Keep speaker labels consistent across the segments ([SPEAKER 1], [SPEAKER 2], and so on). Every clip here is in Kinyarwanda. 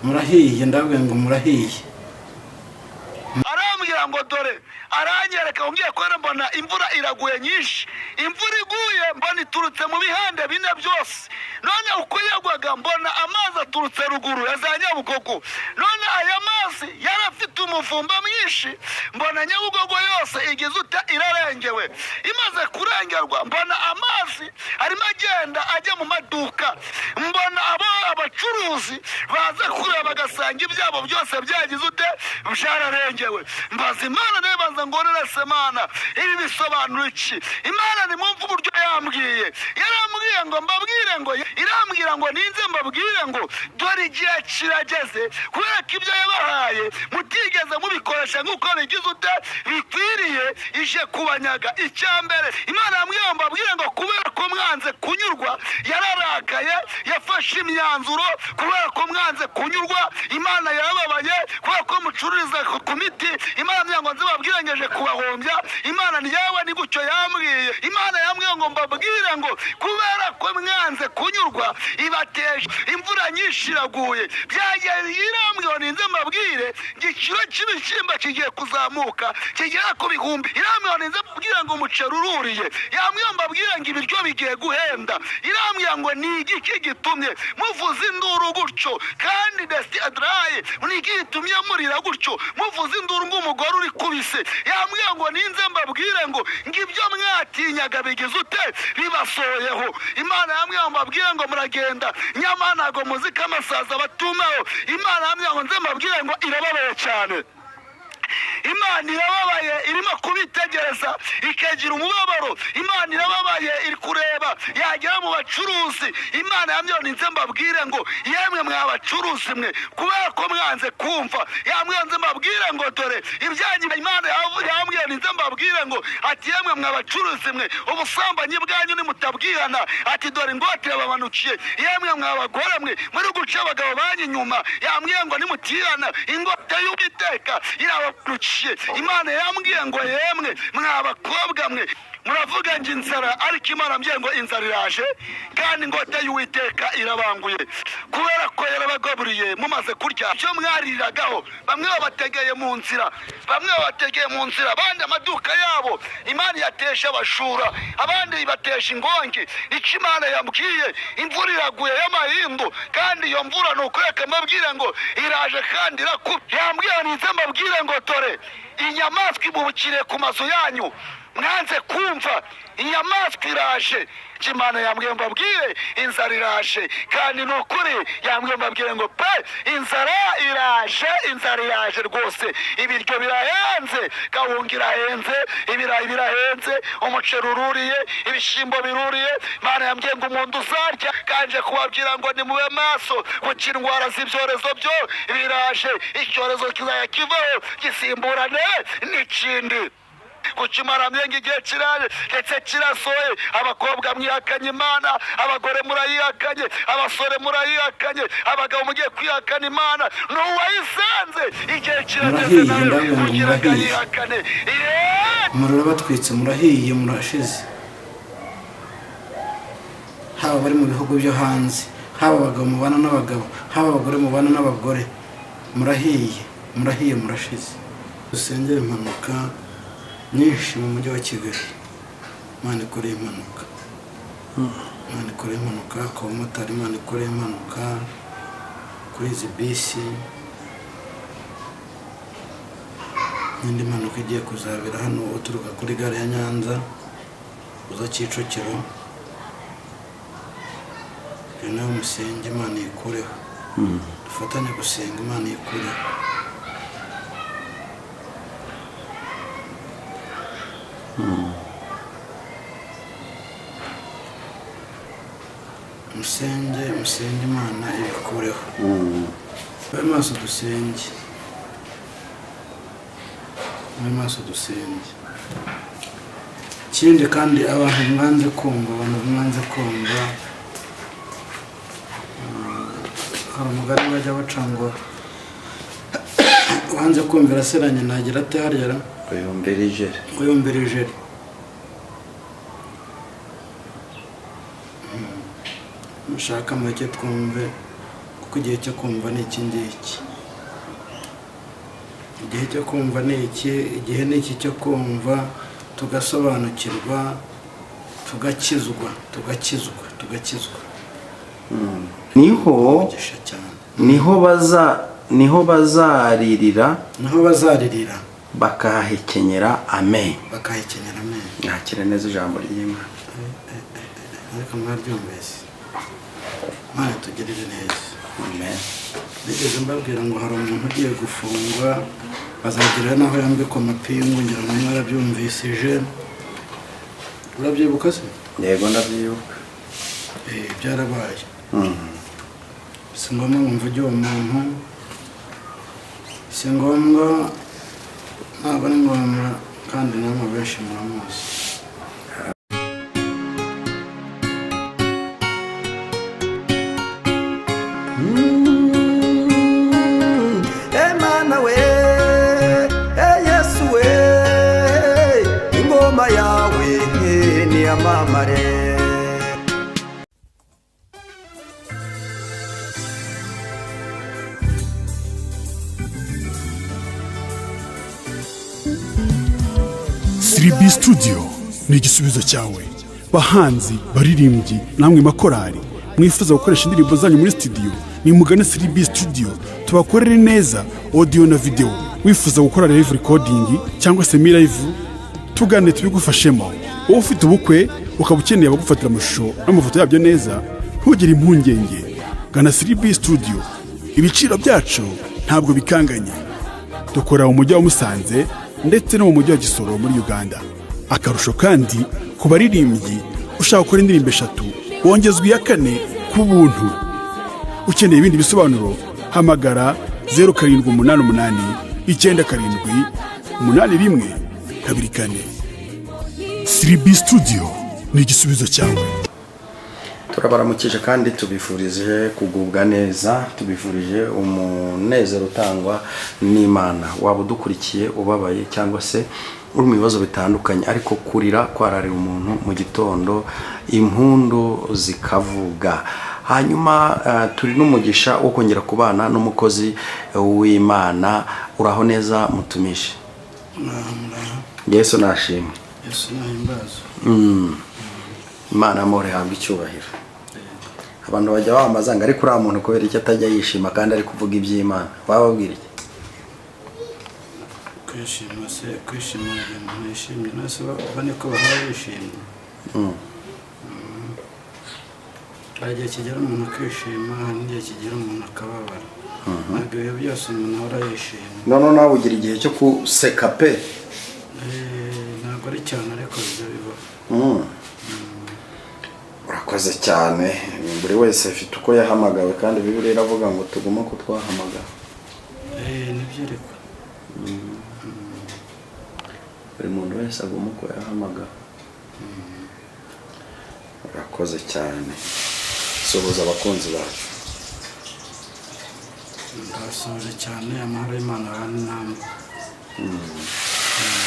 [SPEAKER 1] murahiye ndabwe ngo murahiye.
[SPEAKER 2] Arambwira ngo dore aranyereka ngiye kwera mbona imvura iraguye nyinshi, imvura iguye mbona iturutse mu bihande bine byose. None uko yagwaga mbona amazi aturutse ruguru ya za Nyabugogo, none aya mazi yarafite umuvumba mwinshi, mbona Nyabugogo yose igize uta irarengewe. Imaze kurengerwa mbona amazi arimo agenda ajya mu maduka, mbona abacuruzi baza kureba bagasanga ibyabo byose byagize ute byararengewe. Mbaza Imana nebaza ngo nese Mana ibi bisobanura iki? Imana nimumva uburyo yambwiye, yarambwiye ngo mbabwire ngo, irambwira ngo ninze mbabwire ngo dore igihe kirageze, kubera ko ibyo yabahaye mutigeze mubikoresha nk'uko bigize ute bikwiriye, ije kubanyaga. Icyambere Imana yambwiye ngo mbabwire ngo kubera ko mwanze kunyurwa, yararakaye yafashe imyanzuro. Kubera ko mwanze kunyurwa, Imana yarababaye. Kubera ko mucururiza ku miti, Imana ngo nzibabwire ngeje kubahombya. Imana nyawe ni gutyo yambwiye. Imana yambwiye ngo mbabwire ngo kubera ko mwanze kunyurwa, ibateje imvura nyinshi iraguye. Byageze irambwiye ninze mbabwire igiciro cy'ibishyimbo kigiye kuzamuka kigera ku bihumbi. Irambwiye ninze mbabwire ngo umuceri ururiye. Yambwiye mbabwire ngo ibiryo bigiye guhenda. Irambwiye ngo ni igiki gitumye muvuza induru gutyo, kandi desti adraye ni igiki gitumye murira gutyo muvuza induru ng'umugore uri kubise. Yambwiye ngo ninze mbabwire ngo ibyo mwatinyaga bigize ute bibasohoyeho. Imana yambwiye mbabwire ngo muragenda nyamara ntago muzi ko amasaza batumaho. Imana yambwiye ngo nze mbabwire ngo irababaye cyane. Imana irababaye, irimo kubitegereza ikagira umubabaro. Imana irababaye, iri kureba yagera mu bacuruzi. Imana yambwiye ninze mbabwire ngo yemwe mwabacuruzi mwe, kubera ko mwanze kumva, yambwiye nze mbabwire ngo dore ibyanyu. Imana yambwiye ninze mbabwire ngo ati yemwe mwabacuruzi mwe, ubusambanyi bwanyu nimutabwirana, ati dore ingwate yababanukiye. Yemwe mwabagore mwe muri guca abagabo banyu inyuma, yambwiye ngo nimutirana ingwate y'Uwiteka irababanukiye. Imana yambwiye ngo yemwe mwabakobwa mwe muravuga ngo inzara, ariko Imana yambwiye ngo inzara iraje kandi ingota y'Uwiteka irabanguye. Kubera ko yarabagaburiye mumaze kurya icyo mwariragaho. Bamwe babategeye mu nzira, abandi amaduka yabo Imana yatesha abashura, abandi ibatesha ingongi. Icyo Imana yambwiye, imvura iraguye y'amahindu, kandi iyo mvura ni ukureka mbabwire ngo iraje kandi irakubye. Yambwiye ninze mbabwire ngo dore inyamaswa ibukire ku mazu yanyu, mwanze kumva, inyamaswa iraje. Imana yambwiye mbabwire inzara iraje, kandi ni ukuri yambwiye mbabwire ngo pe inzara iraje rwose. Ibiryo birahenze, gahunga irahenze, ibirayi birahenze, umuceri ururiye, ibishyimbo biruriye. Imana yambwiye ngo umuntu uzarya, kanje kubabwira ngo nimube maso kuko indwara z'ibyorezo byo biraje. Icyorezo kizajya kivaho gisimburane n'ikindi. Kuchimara myengi igihe kiraje ndetse kirasoye. Abakobwa mwihakanye Imana, abagore murayihakanye, abasore murayihakanye, abagabo mugiye kwihakana Imana. N'uwayisanze igihe kirageze nawe kugira ngo yihakane.
[SPEAKER 1] Murura batwitse, murahiye, murashize. Haba bari mu bihugu byo hanze, haba abagabo mubana n'abagabo, haba abagore mubana n'abagore, murahiye, murashize. Dusengere impanuka nyinshi mu mujyi wa Kigali. Imana ikoreye impanuka, Imana ikoreye impanuka ku bamotari, Imana ikoreye impanuka kuri izi bisi, n'indi mpanuka igiye kuzabera hano uturuka kuri gare ya Nyanza uza Kicukiro. Nawe musenge Imana yikureho, dufatanye gusenga Imana yikureho. Musenge Imana ibikureho. Babe maso dusenge, ikindi kandi abantu mwanze kumva, hari umugani bajya baca ngo wanze kumvira seranye nagira ate haryara uyombera ijeri. Mushaka make twumve kuko igihe cyo kumva ni iki ngiki. Igihe cyo kumva ni iki, igihe ni iki cyo kumva tugasobanukirwa, tugakizwa.
[SPEAKER 3] niho bazaririra
[SPEAKER 1] bakahekenyera
[SPEAKER 3] amen.
[SPEAKER 1] Nakira
[SPEAKER 3] neza ijambo ry'Imana.
[SPEAKER 1] Ariko mwaryumvise. Mana tugirire neza.
[SPEAKER 3] Amen.
[SPEAKER 1] Nigeze mbabwira ngo hari umuntu ugiye gufungwa, bazagira naho yambikwa amapingu, ngira ngo mwarabyumvisije. Urabyibuka se?
[SPEAKER 3] Yego ndabyibuka.
[SPEAKER 1] Byarabaye. Si ngombwa ngo mvuge uwo muntu, si ngombwa, ntabwo ari ngombwa, kandi namwe benshi muramuzi.
[SPEAKER 4] Emana we, Yesu we, ingoma yawe ni amamare.
[SPEAKER 5] Siribi Studio ni igisubizo cyawe. Bahanzi, baririmbyi, namwe makorari mwifuza gukoresha indirimbo zanyu muri studio, ni mugane Siribi Studio tubakorere neza audio na video. Wifuza gukora live recording cyangwa se live, tugane tubigufashemo. Wowe ufite ubukwe ukaba ukeneye abagufatira amashusho n'amafoto yabyo neza, ntugire impungenge, gana Siribi Studio. Ibiciro byacu ntabwo bikanganye. Dukora mu mujyi wa Musanze ndetse no mu mujyi wa Gisoro muri Uganda. Akarusho kandi ku baririmbyi ushaka gukora indirimbo 3 wongezwa iya 4 ku buntu. Ukeneye ibindi bisobanuro hamagara 0788 97 8124. Siribi Studio ni igisubizo cyawe.
[SPEAKER 3] Turabaramukije kandi tubifurije kugubwa neza, tubifurije umunezero utangwa n'Imana. Waba udukurikiye ubabaye cyangwa se uri mu bibazo bitandukanye, ariko kurira kwararira umuntu mu gitondo impundu zikavuga. Hanyuma turi n'umugisha wo kongera kubana n'umukozi w'Imana. Uraho neza mutumishe? Yesu nashimwe.
[SPEAKER 1] Yesu nahimbaza.
[SPEAKER 3] Imana amore hamwe icyubahiro. Abantu bajya bamazanga ariko ura muntu kubera icyo atajya yishima kandi ari kuvuga iby'Imana. Bababwira iki?
[SPEAKER 1] Kwishima umuntu yishimye nase bane ko bahawe yishimye. Agiye kigera umuntu kwishima, n'igihe kigera umuntu akababara. Ntabwo ibyo byose umuntu ahora yishimye.
[SPEAKER 3] None nawe ugira igihe cyo guseka pe?
[SPEAKER 1] Ntabwo ari cyane ariko ibyo bibaho.
[SPEAKER 3] Urakoze cyane. Buri wese afite uko yahamagawe kandi Bibiliya iravuga ngo tuguma ko twahamagawe.
[SPEAKER 1] Nibyo ariko.
[SPEAKER 3] Buri muntu wese aguma uko yahamagawe. Urakoze cyane. Sohoza abakunzi bacu.
[SPEAKER 1] Ndasohoje cyane, amahoro y'Imana abane namwe.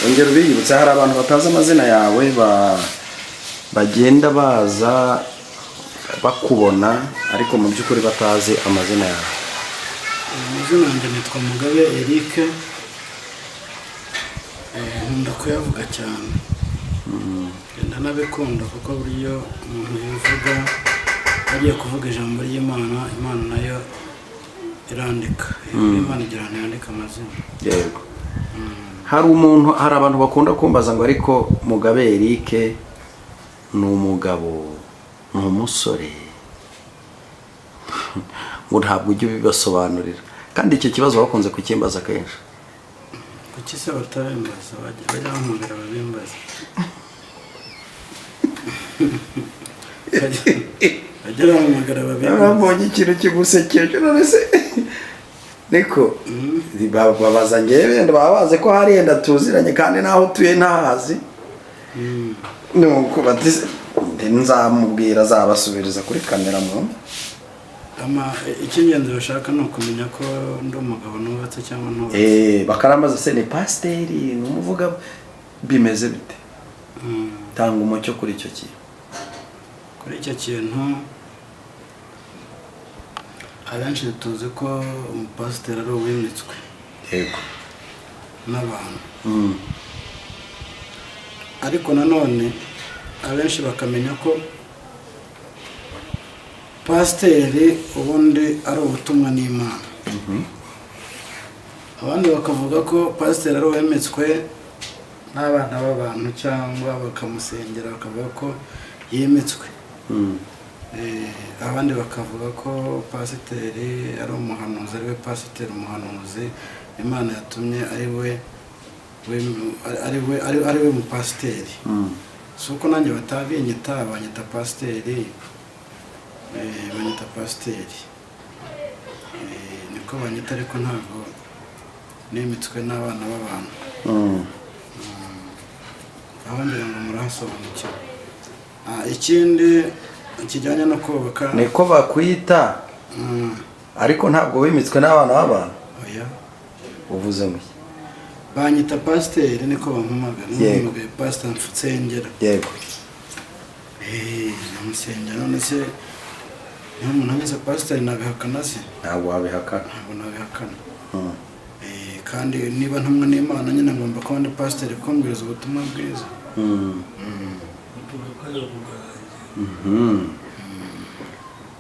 [SPEAKER 3] Ongera ubiyibutse, hari abantu batazi amazina yawe bagenda baza bakubona ariko mu by'ukuri batazi amazina yawe.
[SPEAKER 1] Amazina yanjye nitwa Mugabe Eric. Nkunda kuyavuga cyane. Ndanabikunda kuko buriyo umuntu yivuga agiye kuvuga ijambo ry'Imana, Imana nayo irandika. Imana igira ahantu yandika amazina.
[SPEAKER 3] Yego. Hari abantu bakunda kumbaza ngo ariko Mugabe Eric ni umugabo, ni umusore, ngo ntabwo ujye ubibasobanurira, kandi icyo kibazo bakunze kukimbaza kenshi.
[SPEAKER 1] Kuki se batabimbaza? Bajya bampamagara babimbaza. Bajya bampamagara babimbaza.
[SPEAKER 3] Mbonye ikintu kigusekeje none se niko babaza njyewe wenda babaze ko hari yenda tuziranye kandi naho utuye ntahazi. Nuko batize nzamubwira azabasubiriza kuri kamera mu.
[SPEAKER 1] Icy'ingenzi bashaka ni ukumenya ko ndi umugabo nubatse cyangwa ntubatse.
[SPEAKER 3] Bakarambaza se ni pasiteri, ni umuvuga, bimeze bite? Tanga umucyo kuri icyo kintu.
[SPEAKER 1] Kuri icyo kintu abenshi tuzi ko umupasiteri ari uwimitswe
[SPEAKER 3] yego
[SPEAKER 1] n'abantu, ariko nanone abenshi bakamenya ko pasiteri ubundi ari ubutumwa n'Imana. Abandi bakavuga ko pasiteri ari uwemetswe n'abana b'abantu cyangwa bakamusengera bakavuga ko yemetswe. Abandi bakavuga ko pasiteri ari umuhanuzi, ari we pasiteri umuhanuzi Imana yatumye ari we mupasiteri. Si uko nanjye batabinyita, banyita pasiteri, banyita pasiteri, niko banyita, ariko ntabwo nemetswe n'abana b'abantu. Aho ngira ngo murahasobanukirwa. Ikindi kijyanye no kubaka
[SPEAKER 3] niko bakwita, ariko ntabwo wimitswe n'abana b'abantu.
[SPEAKER 1] Oya,
[SPEAKER 3] uvuze ngo
[SPEAKER 1] banyita pasiteri, niko bampamagara. Namuhamagaye pasiteri Nsengera.
[SPEAKER 3] yego
[SPEAKER 1] namusengera. None se niyo umuntu ameze pasiteri nabihakana se?
[SPEAKER 3] ntabwo wabihakana.
[SPEAKER 1] Ntabwo nabihakana. Kandi niba ntumwe n'Imana nyine ngomba kuba ndi pasiteri kumbwiriza ubutumwa bwiza.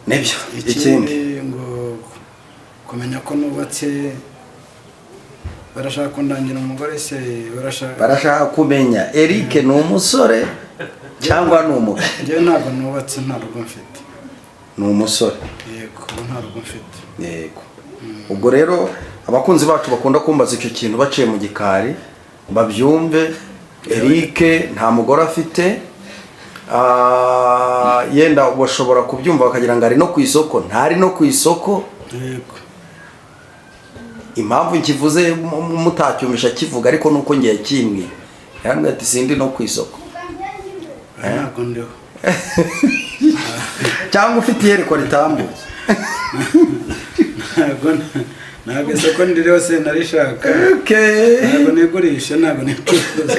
[SPEAKER 3] Nibyo.
[SPEAKER 1] Ikindi ngo kumenya ko nubatse, barashaka kundangira umugore se?
[SPEAKER 3] barashaka kumenya Eric ni umusore cyangwa ni umugabo.
[SPEAKER 1] Njyewe ntabwo nubatse, nta rugo mfite.
[SPEAKER 3] Ni umusore.
[SPEAKER 1] Yego, nta rugo mfite.
[SPEAKER 3] Yego. Ubwo rero abakunzi bacu bakunda kumbaza icyo kintu baciye mu gikari babyumve. Eric nta mugore afite. Yenda bashobora kubyumva bakagira ngo ari no ku isoko. Ntari no ku isoko.
[SPEAKER 1] Yego.
[SPEAKER 3] Impamvu nkivuze mutacyumisha kivuga, ariko nuko ngiye kimwe yarambye ati sindi no ku isoko.
[SPEAKER 1] Ntabwo ndiho.
[SPEAKER 3] Cyangwa ufite iyerekwa ritambutse.
[SPEAKER 1] Ntabwo isoko ndiriho se narishaka. Ntabwo nigurisha, ntabwo nikuza.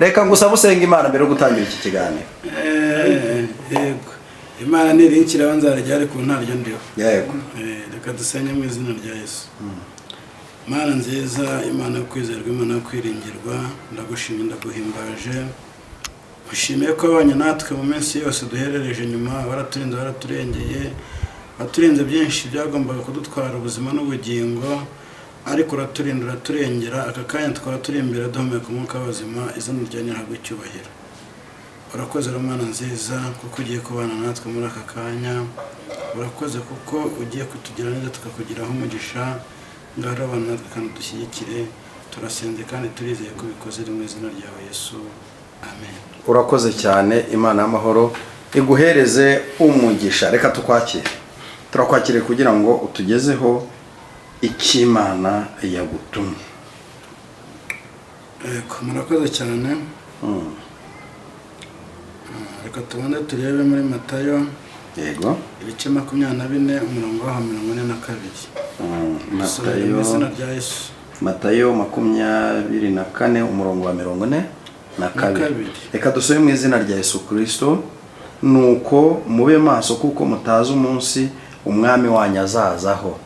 [SPEAKER 3] Reka ngusaba usenga Imana mbere yo gutangira iki kiganiro.
[SPEAKER 1] Yego. Imana nirinkiraho nzarya, ariko ntaryo ndiho.
[SPEAKER 3] Yego.
[SPEAKER 1] Reka dusenge mu izina rya Yesu. Mana nziza, Imana yo kwizerwa, Imana yo kwiringirwa, ndagushimye ndaguhimbaje. Ushimiye ko wabanye natwe mu minsi yose duherereje nyuma, waraturinze waraturengeye, waturinze byinshi byagombaga kudutwara ubuzima n'ubugingo, ariko uraturinda uraturengera. Aka kanya twaba turi imbere duhumeka umwuka w'ubuzima, izina ryawe nirihabwe icyubahiro. Urakoze Mana nziza kuko ugiye kubana natwe muri aka kanya. Urakoze kuko ugiye kutugira neza tukakugiraho umugisha. Ngaho abana natwe kandi dushyigikire. Turasenze kandi turizeye ko bikoze mu izina ryawe Yesu. Amen.
[SPEAKER 3] Urakoze cyane. Imana y'amahoro iguhereze umugisha. Reka tukwakire. Turakwakire kugira ngo utugezeho icy'Imana yagutumye.
[SPEAKER 1] Murakoze cyane. Reka tubone turebe muri Matayo.
[SPEAKER 3] Yego.
[SPEAKER 1] Ibice 24 umurongo wa 42. Mu izina rya Yesu.
[SPEAKER 3] Matayo 24 umurongo wa 42. Reka dusome mu izina rya Yesu Kristo. Nuko mube maso kuko mutazi umunsi umwami wanyu azazaho.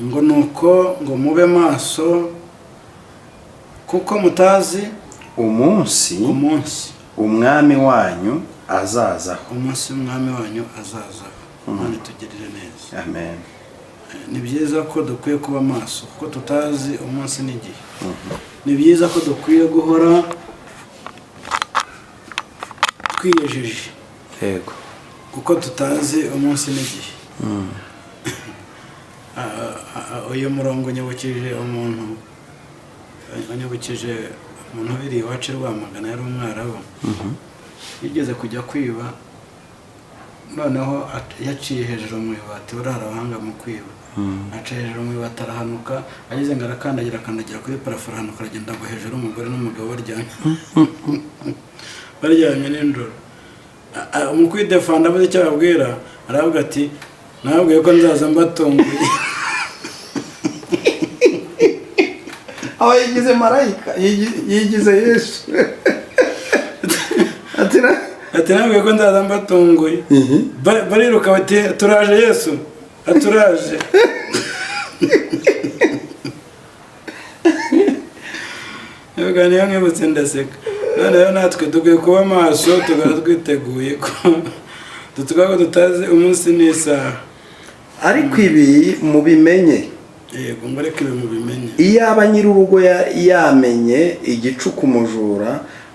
[SPEAKER 1] Ngo nuko ngo mube maso kuko mutazi umunsi umwami wanyu azazaho. Umunsi umwami wanyu azazaho. Imana itugirire neza.
[SPEAKER 3] Amen.
[SPEAKER 1] Ni byiza ko dukwiye kuba maso kuko tutazi umunsi n'igihe. Ni byiza ko dukwiye guhora twiyejeje.
[SPEAKER 3] Yego.
[SPEAKER 1] Kuko tutazi umunsi n'igihe. Uyu murongo nyabukije umuntu wiri iwacu Rwamagana, yari umwarabu. Yigeze kujya kwiba, noneho yaciye hejuru mu ibati. Urara abahanga mu kwiba. Aca hejuru mu ibati arahanuka, ageze ngo arakandagira kuri parafo, arahanuka aragenda ngo hejuru umugore n'umugabo baryamye nijoro. Mu kwidefanda abuze icyo ababwira, aravuga ati nababwiye ko nzaza mbatunguye.
[SPEAKER 3] Aho yigize marayika, yigize Yesu.
[SPEAKER 1] ati nabwiye ko ndaza mbatunguye bariruka bati turaje Yesu aturaje yoga niyo nkibutse ndaseka noneho natwe dukwiye kuba maso tugara twiteguye ko tutugako tutazi umunsi n'isaha
[SPEAKER 3] ariko ibi mubimenye
[SPEAKER 1] yego ngo ariko ibi mubimenye
[SPEAKER 3] iyo aba nyir'urugo yamenye igicuku umujura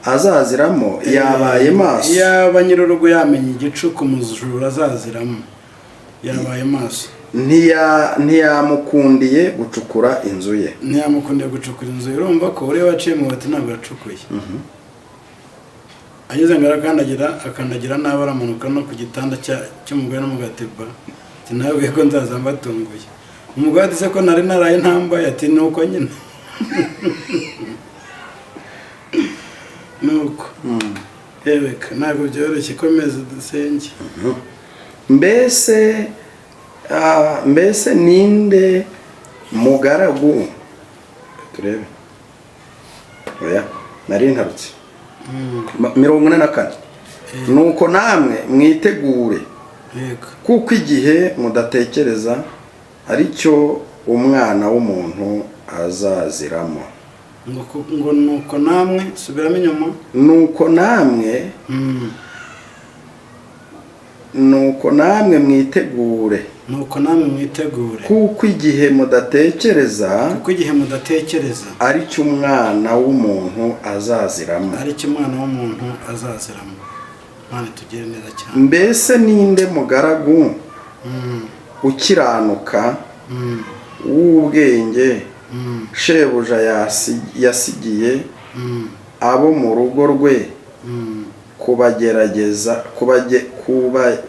[SPEAKER 3] azaziramo yabaye maso
[SPEAKER 1] iyo aba nyir'urugo yamenye igicuku umujura azaziramo yabaye maso ntiyamukundiye gucukura inzu ye urumva ko uriya waciye mu bati ntabwo yacukuye ageze ngo akandagira nabi aramanuka no ku gitanda cy'umugore no mu gateba ati nabwiye ko nzaza mbatunguye umugore ati se ko nari naraye ntambaye ati ni uko nyine nuko yebeka ntabwo byoroshye komeza dusenge
[SPEAKER 3] mbese ninde mugaragu turebe oya nari ntarutse 44 nuko namwe mwitegure kuko igihe mudatekereza aricyo umwana w'umuntu azaziramo
[SPEAKER 1] ngo nuko namwe subiramo inyuma
[SPEAKER 3] nuko namwe mwitegure kuko igihe mudatekereza aricyo umwana w'umuntu azaziramo
[SPEAKER 1] Mana tugire neza cyane
[SPEAKER 3] mbese ninde mugaragu ukiranuka w'ubwenge shebuja yasigiye abo mu rugo rwe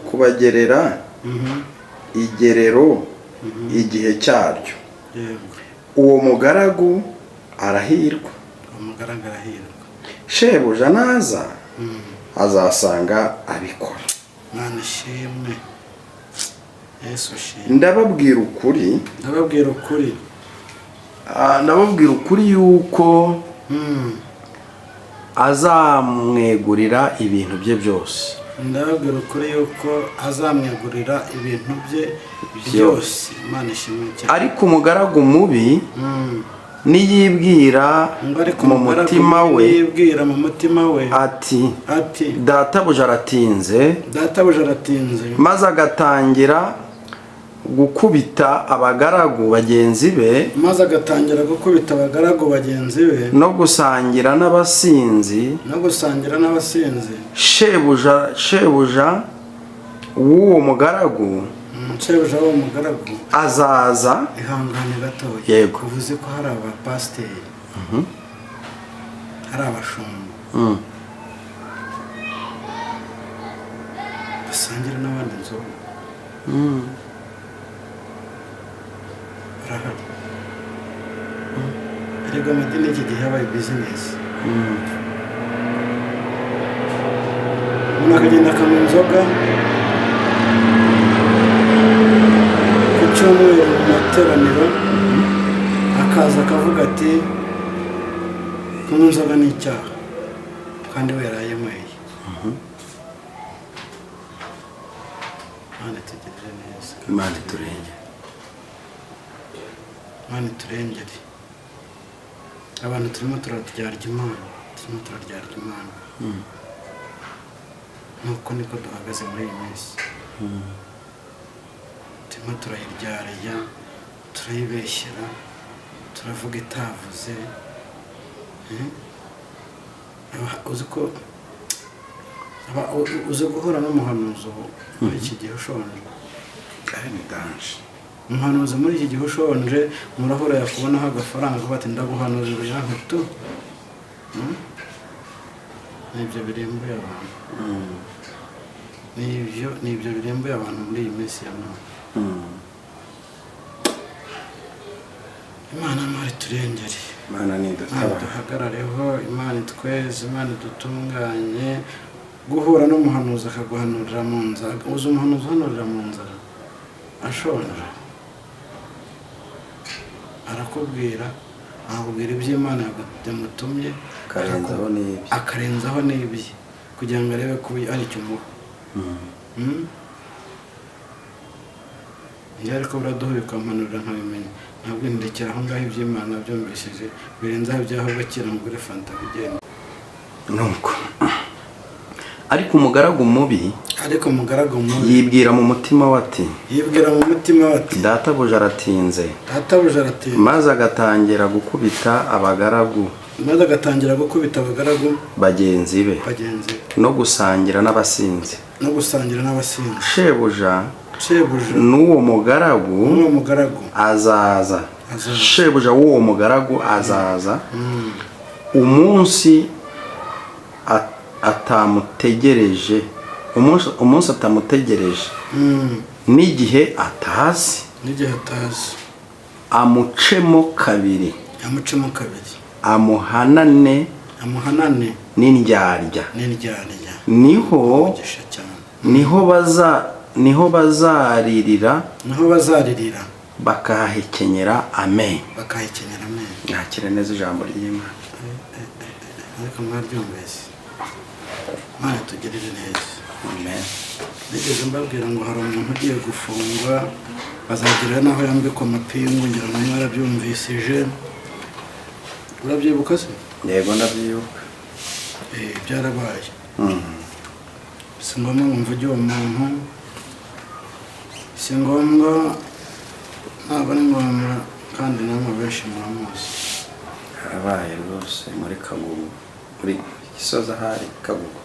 [SPEAKER 3] kubagerera igerero igihe cyaryo uwo mugaragu arahirwa shebuja naza azasanga abikora
[SPEAKER 1] ishimwe Yesu shimwe
[SPEAKER 3] ndababwira ukuri yuko azamwegurira ibintu bye byose Imana ishimwe cyane ariko umugaragu mubi niyibwira mu mutima we ati databuja aratinze maze agatangira gukubita abagaragu bagenzi be no gusangira n'abasinzi shebuja w'uwo mugaragu azaza
[SPEAKER 1] ihangane gatoya
[SPEAKER 3] yego
[SPEAKER 1] uvuze ko hari abapasiteri hari abashumba basangira n'abandi inzoga barahari erega amadini y'iki gihe yabaye bizinesi umuntu akagenda akanywa inzoga ku cyumweru mu materaniro akaza akavuga ati kunywa inzoga ni icyaha kandi we yarayenyweye Mana tugirire neza
[SPEAKER 3] Imana
[SPEAKER 1] iturengere abantu turimo turaryarya Imana nuko niko duhagaze muri iyi minsi turimo turayiryarya turayibeshyera turavuga itavuze uzi guhura n'umuhanuzi muri iki gihe ushonje umuhanuzi muri iki gihe ushonje murahura yakubonaho agafaranga bati ndaguhanurira yankutu nibyo birimbuye abantu nibyo birimbuye abantu muri iyi minsi ya none Imana mari turengere
[SPEAKER 3] Imana
[SPEAKER 1] duhagarareho Imana itweze Imana idutunganye guhura n'umuhanuzi akaguhanurira mu nzara uzi umuhanuzi uhanurira mu nzara ashonje arakubwira iby'Imana yamutumye akarenzaho n'ibye kugira ngo arebe ko ari icyo umuha. iyo ariko buraduha bikampanurira nkabimenya ntabwo ndekera aho ngaho iby'Imana byumvishije birenze aho byaho bakira ngure fanta bigenda
[SPEAKER 3] nuko ariko umugaragu mubi yibwira mu mutima wati databuja aratinze maze agatangira gukubita abagaragu bagenzi be no gusangira n'abasinzi shebuja n'uwo mugaragu azaza shebuja w'uwo mugaragu azaza umunsi atamutegereje n'igihe atazi amucemo kabiri amuhanane n'indyarya niho bazaririra bakahekenyera amen. Nakire neza ijambo ry'Imana.
[SPEAKER 1] Ariko mwaryumvise Mana tugirire neza.
[SPEAKER 3] Amen.
[SPEAKER 1] Nigeze mbabwira ngo hari umuntu ugiye gufungwa bazagira naho yambikwa amapingu ngira ngo mwarabyumvisije. Urabyibuka se?
[SPEAKER 3] Yego ndabyibuka.
[SPEAKER 1] Byarabaye. Si ngombwa ngo mvuge uwo muntu, si ngombwa ntabwo ari ngombwa kandi namwe benshi muramuzi.
[SPEAKER 3] Harabaye rwose muri Kagugu, muri Gisozi hari Kagugu.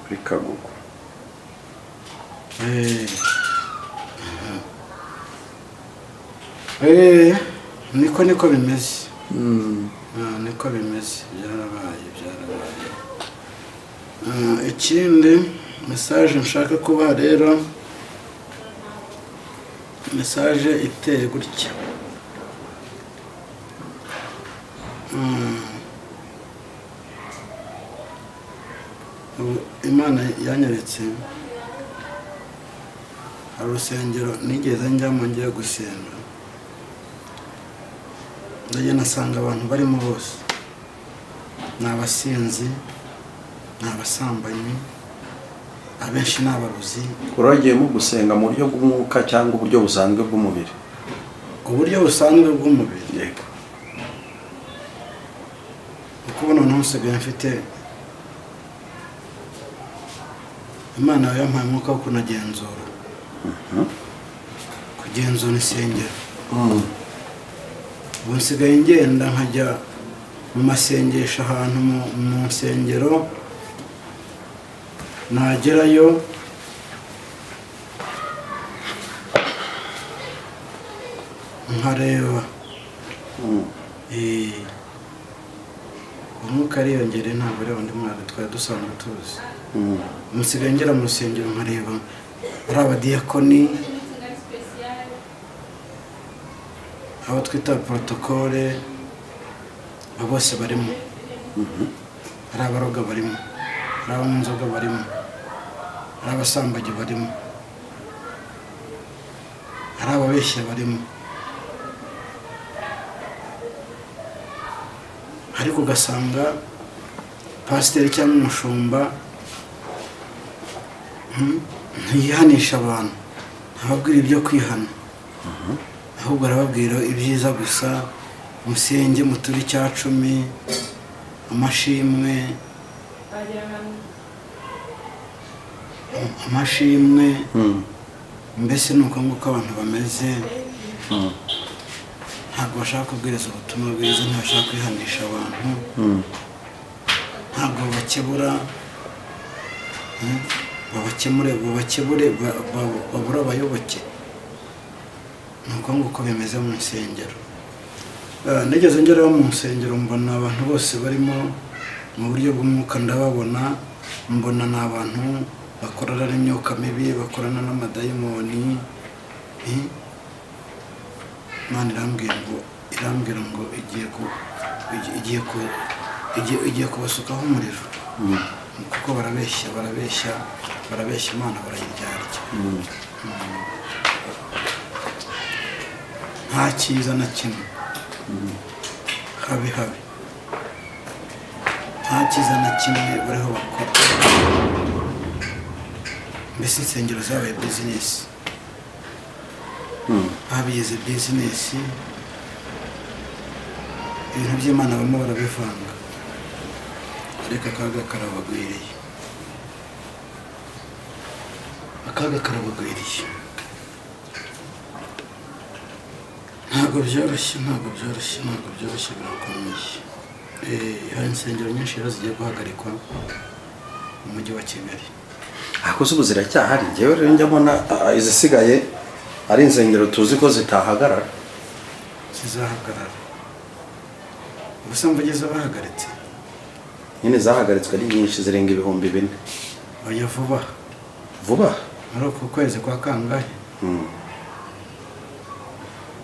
[SPEAKER 3] Muri Kagugu.
[SPEAKER 1] Niko bimeze. Niko bimeze. Byarabaye. Ikindi message nshaka kuba rero message iteye gutya. Imana yanyeretse hari urusengero nigeze njyamo ngiye gusenga, ndagiye nasanga abantu barimo bose ni abasinzi, ni abasambanyi, abenshi ni abarozi.
[SPEAKER 3] Uragiyemo gusenga mu buryo bw'umwuka cyangwa uburyo busanzwe bw'umubiri?
[SPEAKER 1] Uburyo busanzwe bw'umubiri.
[SPEAKER 3] Yego.
[SPEAKER 1] Ukubona ntusigaye mfite Imana yampaye umwuka wo kunagenzura. Kugenzura insengero. Ubu nsigaye ngenda nkajya mu masengesho ahantu mu nsengero, nagerayo nkareba umwuka ariyongere ntabwo ari undi mwana twari dusanzwe tuzi. Musigaye ngera mu rusengero nkareba ari abadiyakoni, abo twita protokole, abo bose barimo. Hari abaroga barimo, hari abanzoga barimo, hari abasambaji barimo, hari ababeshya barimo. Ariko ugasanga pasiteri cyangwa umushumba ntiyihanisha abantu, ntababwira ibyo kwihana, ahubwo arababwira ibyiza gusa. Musenge muture icyacumi, amashimwe, mbese ni uko nguko abantu bameze. Ntabwo bashaka kubwiriza ubutumwa bwiza, ntibashaka kwihanisha abantu, ntabwo bakebura, babura abayoboke. Ni uko nguko bimeze mu nsengero. Nigeze ngeraho mu nsengero mbona abantu bose barimo mu buryo bw'umwuka, ndababona mbona ni abantu bakorana n'imyuka mibi, bakorana n'amadayimoni. Imana irambwira ngo igiye kubasukaho umuriro, kuko barabeshya Imana barayiryarya. Nta cyiza na kimwe, habe nta nta cyiza na kimwe bariho bakora. Mbese insengero zabaye bizinesi, babigize bizinesi, ibintu by'Imana barimo barabivanga, ariko akaga karabagwiriye, akaga karabagwiriye. Ntabwo byoroshye, ntabwo byoroshye, ntabwo byoroshye, birakomeye. Hari insengero nyinshi rero zigiye guhagarikwa mu mujyi wa Kigali.
[SPEAKER 3] akoze ubu ziracyahari. Njyewe rero njya mbona izisigaye ari insengero tuzi ko zitahagarara.
[SPEAKER 1] Zizahagarara. Gusa mvugeze bahagaritse.
[SPEAKER 3] Nyine zahagaritswe ari nyinshi zirenga 4,000.
[SPEAKER 1] Oya vuba.
[SPEAKER 3] Vuba?
[SPEAKER 1] Muri uku kwezi kwa kangahe?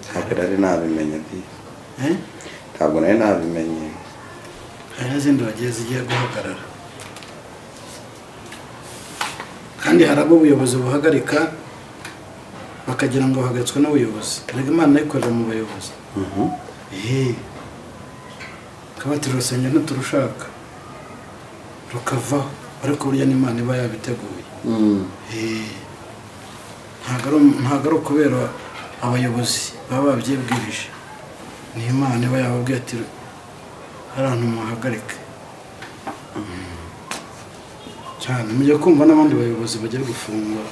[SPEAKER 3] Ntabwo nari nabimenye bi.
[SPEAKER 1] Eh?
[SPEAKER 3] Ntabwo nari nabimenye.
[SPEAKER 1] Hari n'izindi zigiye guhagarara. Kandi hari abo ubuyobozi buhagarika bakagira ngo bahagaritswe n'ubuyobozi. Ariko Imana ikorera mu bayobozi. Kabatira urusengero ntiturushaka rukavaho, ariko burya n'Imana iba yabiteguye. Ntabwo ari ukubera abayobozi baba babyibwirije, ni Imana iba yababwiye ati hari ahantu muhagarike. Cyane mujya kumva n'abandi bayobozi bagiye gufungwa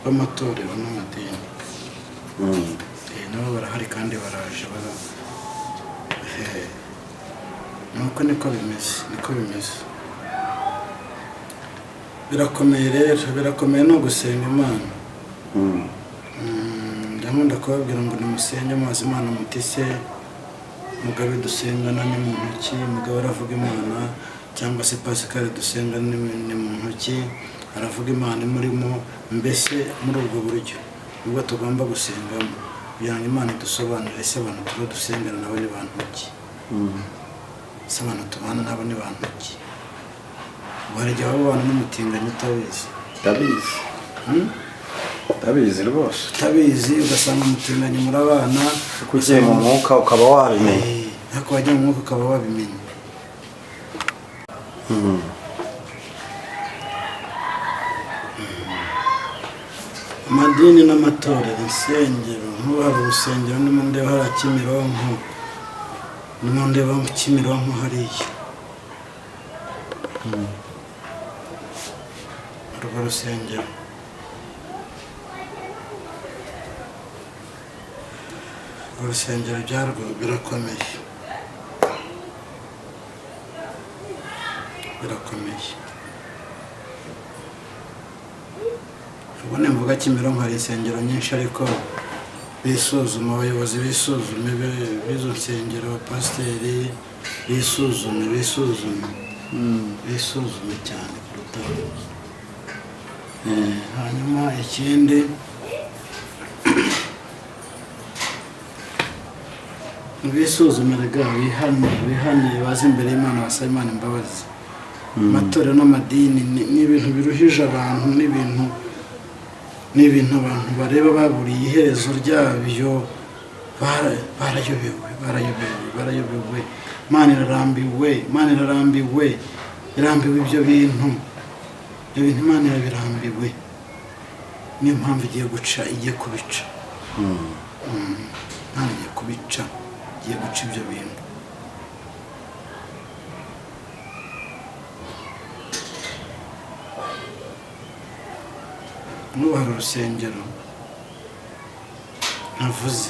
[SPEAKER 1] b'amatorero n'amadini. Nabo barahari kandi baraje nuko niko bimeze. Birakomeye rero, birakomeye no gusenga Imana. Ndamunda kubabwira ngo nimusenge amazi Imana mutise, Mugabe dusengana ni mu ntoki, Mugabe aravuga Imana, cyangwa se Pascal dusengana ni mu ntoki, aravuga Imana imurimo. Mbese muri ubwo buryo nubwo tugomba gusengamo kugira ngo Imana idusobanurire ese abantu tuba dusengana nabo ni bantu ki, ese abantu tubana nabo ni bantu ki. Hari igihe waba ubana n'umutinganyi utabizi.
[SPEAKER 3] Tabizi rwose.
[SPEAKER 1] Utabizi ugasanga umutinganyi murabana,
[SPEAKER 3] Kugiye mu mwuka ukaba wabimenye.
[SPEAKER 1] Ariko wajya mu mwuka ukaba wabimenye. Amadini n'amatorero, insengero, nk'uhari urusengero ndimo ndeba hariya Kimironko, ndimo ndeba mu Kimironko hariya. Urwo rusengero byarwo birakomeye, ubone mvuga Kimironko hari insengero nyinshi, ariko bisuzume, abayobozi bisuzume b'izo nsengero, abapasiteri bisuzume cyane kurutaho. Hanyuma ikindi bisuzume rega, bihane baze imbere y'Imana, basaba Imana imbabazi. Amatorero n'amadini ni ibintu biruhije abantu, n'ibintu abantu bareba baburiye iherezo ryabyo. Barayobewe. Imana irarambiwe ibyo bintu. Imana irabirambiwe, niyo mpamvu igiye kubica. Imana igiye kubica, igiye guca ibyo bintu. N'ubu hari urusengero navuze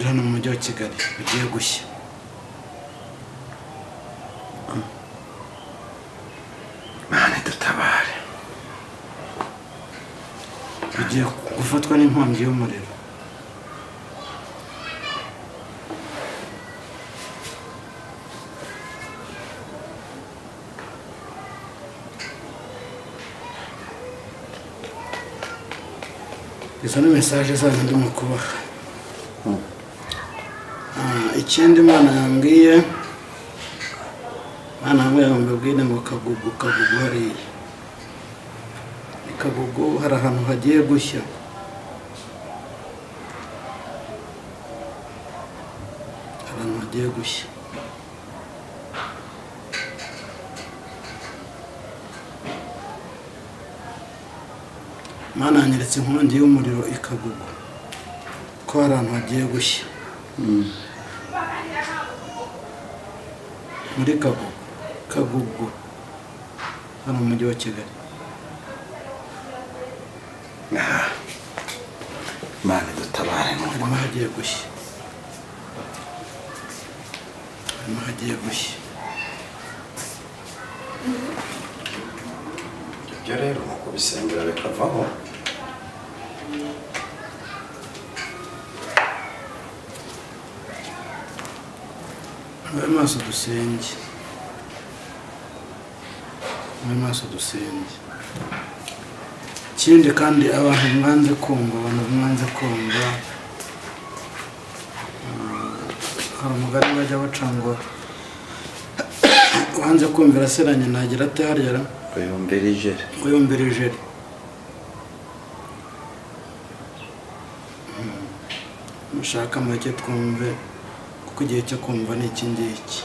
[SPEAKER 1] hano mu mujyi wa Kigali rugiye gushya.
[SPEAKER 3] Imana idutabare.
[SPEAKER 1] Rugiye gufatwa n'inkongi y'umuriro. Izo ni mesaje zanyu ndimo kubaha. Ikindi Imana yambwiye, mbabwire ngo Kagugu hariya. Kagugu hari ahantu hagiye gushya. Imana yanyeretse inkongi y'umuriro ikagugwa ko hari ahantu hagiye gushya muri Kagugu hano mu mujyi wa Kigali.
[SPEAKER 3] Imana dutabare
[SPEAKER 1] harimo hagiye gushya, harimo hagiye gushya.
[SPEAKER 3] ibyo rero mu kubisengera bikavaho.
[SPEAKER 1] Mube maso dusenge, mube maso dusenge. Ikindi kandi abantu mwanze kumva, hari umugani bajya baca ngo wanze kumvira aseranye nagira ate harya uyumvira ijeri. Mushaka make twumve kuko igihe cyo kumva ni iki ngiki.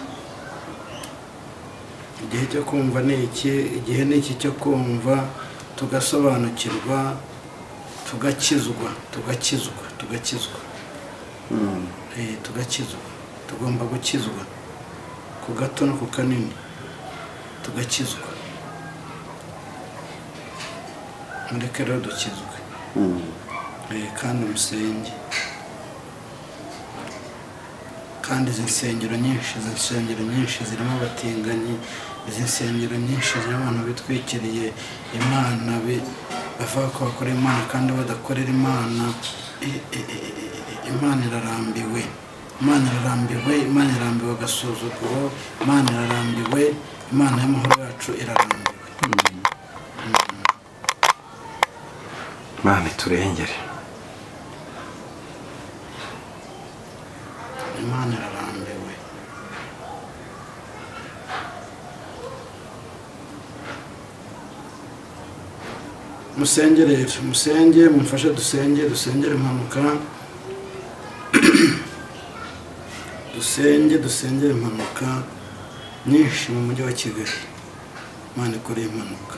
[SPEAKER 1] Igihe cyo kumva ni iki, igihe ni iki cyo kumva tugasobanukirwa, tugakizwa. Tugakizwa, tugomba gukizwa ku gato no ku kanini, tugakizwa. Mureke rero dukizwe kandi musenge. Kandi izi nsengero nyinshi zirimo abatinganyi, izi nsengero nyinshi zirimo abantu bitwikiriye Imana, bavuga ko bakora Imana kandi badakorera Imana. Imana irarambiwe, Imana irarambiwe agasuzuguro, Imana irarambiwe, Imana y'amahoro yacu irarambiwe.
[SPEAKER 3] Imana iturengere.
[SPEAKER 1] Imana irarambiwe. Musenge rero, musenge, mumfashe dusengere impanuka. Dusengere impanuka nyinshi mu mujyi wa Kigali. Imana ikoreye impanuka,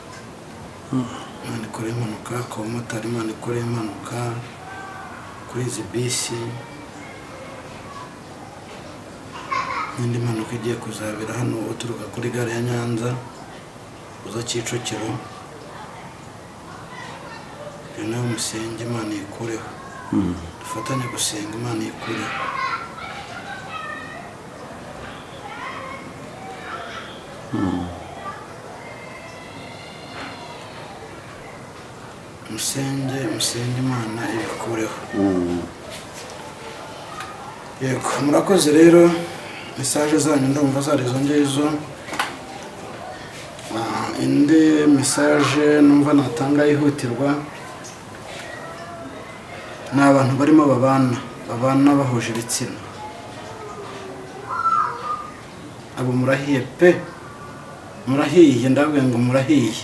[SPEAKER 1] Imana ikoreye impanuka ku bamotari, Imana ikoreye impanuka kuri izi bisi. N'indi mpanuka igiye kuzabera hano uturuka kuri gare ya Nyanza uza Kicukiro. Iyo nawe musenge Imana yikureho. Dufatanye gusenga Imana yikureho. Musenge Imana ibikureho. Yego, murakoze rero. Message zanyu ndumva zari izo ngizo. Indi message numva natanga yihutirwa ni abantu barimo babana bahuje ibitsina. Abo murahiye pe, murahiye, ndabwiye ngo murahiye.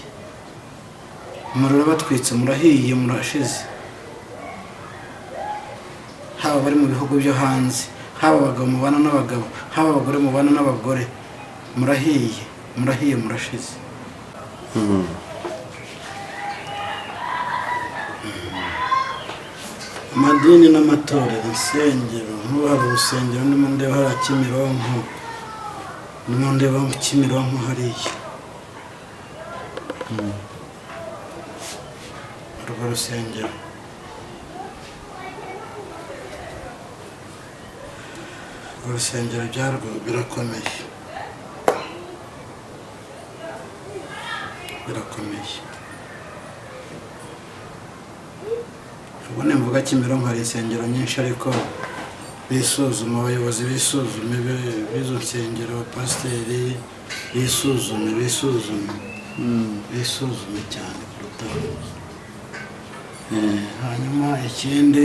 [SPEAKER 1] Umuriro batwitse, murahiye, murashize. Haba bari mu bihugu byo hanze, haba abagabo mubana n'abagabo, haba abagore mubana n'abagore, murahiye, murashize. Amadini n'amatorero, insengero, hari urusengero ndimo ndeba hari Kimironko, ndimo ndeba mu Kimironko hariya. Urwo rusengero byarwo birakomeye. Ubone mvuga Kimironko hari insengero nyinshi, ariko bisuzuma, abayobozi bisuzume b'izo nsengero, abapasiteri bisuzume cyane kurutaho. Hanyuma ikindi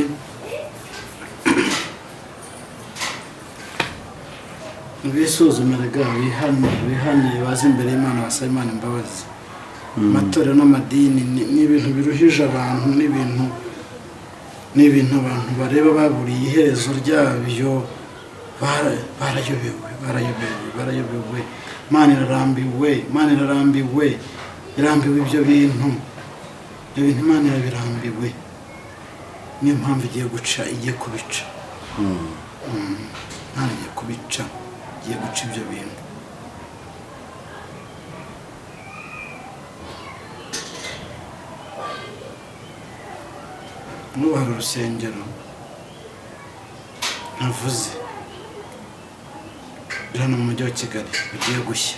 [SPEAKER 1] bisuzumiraga bihane baze imbere y'Imana, basaba Imana imbabazi. Amatorero n'amadini ni ibintu biruhije abantu, n'ibintu abantu bareba baburiye iherezo ryabyo. Barayobewe. Imana irarambiwe ibyo bintu. ibyo bintu Imana yabirambiwe, niyo mpamvu igiye kubica. Imana igiye kubica, igiye guca ibyo bintu. N'ubu hari urusengero navuze ruri hano mu mujyi wa Kigali rugiye gushya.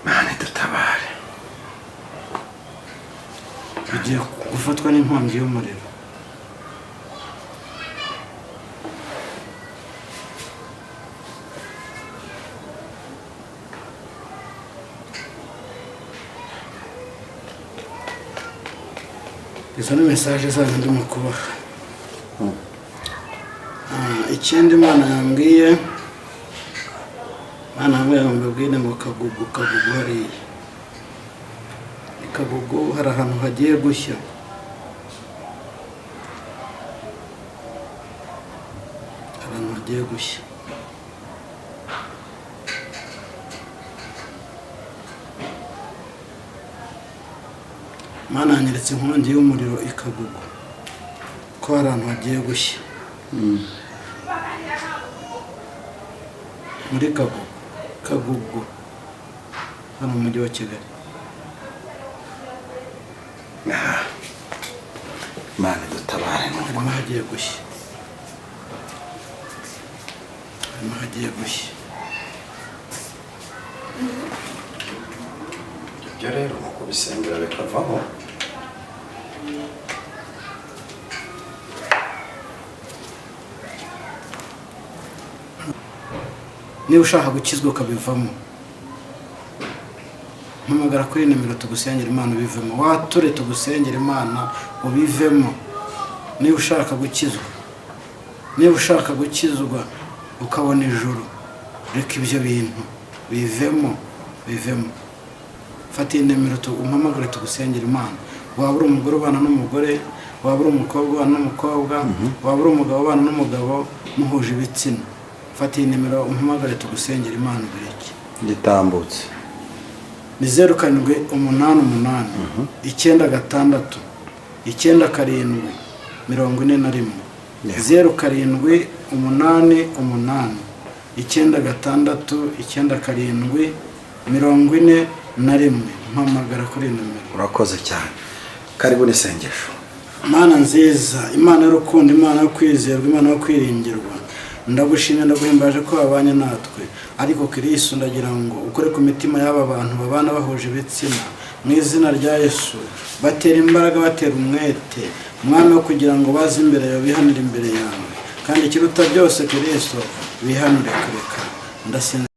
[SPEAKER 3] Mana dutabare.
[SPEAKER 1] Rugiye gufatwa n'inkongi y'umuriro. Izo ni mesaje zanyu ndimo kubaha. Ikindi Imana yambwiye ngo mbabwire ngo Kagugu hariya. Kagugu hari ahantu hagiye gushya. Ahantu hagiye gushya. Imana yanyeretse inkongi y'umuriro i Kagugu ko hari ahantu hagiye gushya. Muri Kagugu hano mu mujyi wa Kigali.
[SPEAKER 3] Mana dutabare.
[SPEAKER 1] Harimo hagiye gushya. Harimo hagiye gushya.
[SPEAKER 3] Ibyo rero mu kubisengera bikavaho.
[SPEAKER 1] Niba ushaka gukizwa ukabivamo, mpamagara kuri nimero tugusengera Imana ubivemo. Wature tugusengera Imana ubivemo. Niba ushaka gukizwa ukabona ijuru, reka ibyo bintu bivemo. Fata iyi nimero umpamagare tugusengera Imana. Waba uri umugore ubana n'umugore, waba uri umukobwa ubana n'umukobwa, waba uri umugabo ubana n'umugabo muhuje ibitsina. Fata iyi nimero umpamagare tugusengera Imana ubireke.
[SPEAKER 3] Gitambutse
[SPEAKER 1] ni 0788 966 9 7 41 0788 966 9 7 41. Mpamagara kuri nimero.
[SPEAKER 3] urakoze cyane. Karibu n'isengesho.
[SPEAKER 1] Mana nziza, Imana y'urukundo, Imana yo kwizerwa, Imana yo kwiringirwa, ndagushimira ndaguhimbaje ko wabanye natwe. Ariko Kristo ndagira ngo ukore ku mitima y'aba bantu babana bahuje ibitsina mu izina rya Yesu. Batera imbaraga, batera umwete Mwami wo kugira ngo baze imbere yawe, bihanire imbere yawe, kandi ikiruta byose Kristo bihanire kureka. Ndasenga